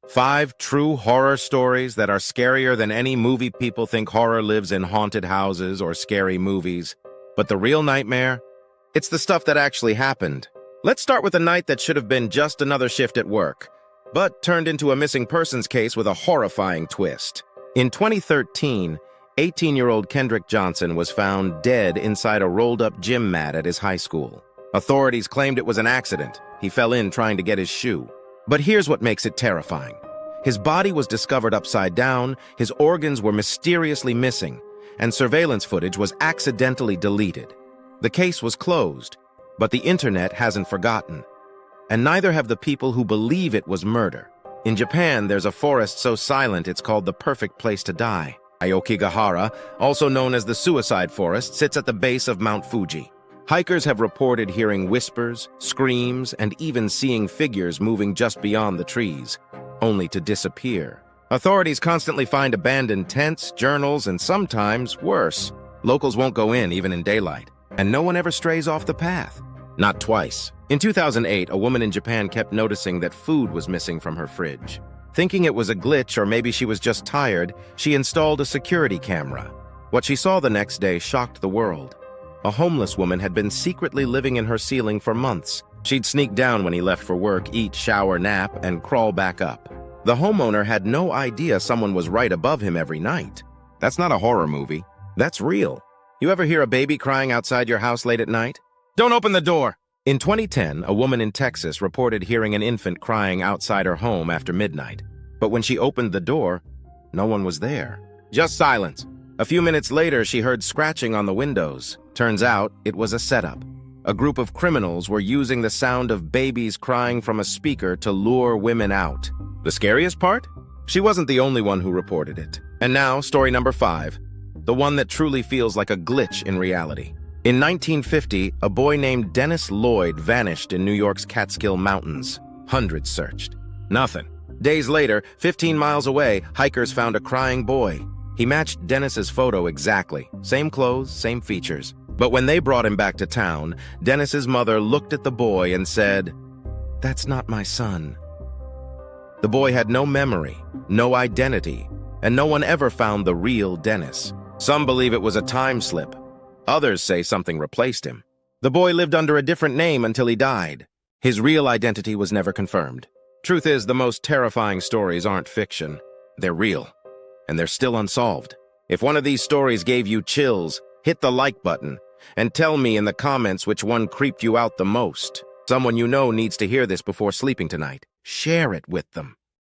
5 true horror stories that are scarier than any movie. People think horror lives in haunted houses or scary movies. But the real nightmare? It's the stuff that actually happened. Let's start with a night that should have been just another shift at work, but turned into a missing persons case with a horrifying twist. In 2013, 18-year-old Kendrick Johnson was found dead inside a rolled-up gym mat at his high school. Authorities claimed it was an accident. He fell in trying to get his shoe. But here's what makes it terrifying. His body was discovered upside down, his organs were mysteriously missing, and surveillance footage was accidentally deleted. The case was closed, but the internet hasn't forgotten. And neither have the people who believe it was murder. In Japan, there's a forest so silent it's called the perfect place to die. Aokigahara, also known as the suicide forest, sits at the base of Mount Fuji. Hikers have reported hearing whispers, screams, and even seeing figures moving just beyond the trees, only to disappear. Authorities constantly find abandoned tents, journals, and sometimes worse. Locals won't go in even in daylight, and no one ever strays off the path. Not twice. In 2008, a woman in Japan kept noticing that food was missing from her fridge. Thinking it was a glitch or maybe she was just tired, she installed a security camera. What she saw the next day shocked the world. A homeless woman had been secretly living in her ceiling for months. She'd sneak down when he left for work, eat, shower, nap, and crawl back up. The homeowner had no idea someone was right above him every night. That's not a horror movie. That's real. You ever hear a baby crying outside your house late at night? Don't open the door! In 2010, a woman in Texas reported hearing an infant crying outside her home after midnight. But when she opened the door, no one was there. Just silence. A few minutes later, she heard scratching on the windows. Turns out, it was a setup. A group of criminals were using the sound of babies crying from a speaker to lure women out. The scariest part? She wasn't the only one who reported it. And now, story number 5, the one that truly feels like a glitch in reality. In 1950, a boy named Dennis Lloyd vanished in New York's Catskill Mountains. Hundreds searched. Nothing. Days later, 15 miles away, hikers found a crying boy. He matched Dennis's photo exactly. Same clothes, same features. But when they brought him back to town, Dennis's mother looked at the boy and said, "That's not my son." The boy had no memory, no identity, and no one ever found the real Dennis. Some believe it was a time slip. Others say something replaced him. The boy lived under a different name until he died. His real identity was never confirmed. Truth is, the most terrifying stories aren't fiction. They're real, and they're still unsolved. If one of these stories gave you chills, hit the like button, and tell me in the comments which one creeped you out the most. Someone you know needs to hear this before sleeping tonight. Share it with them.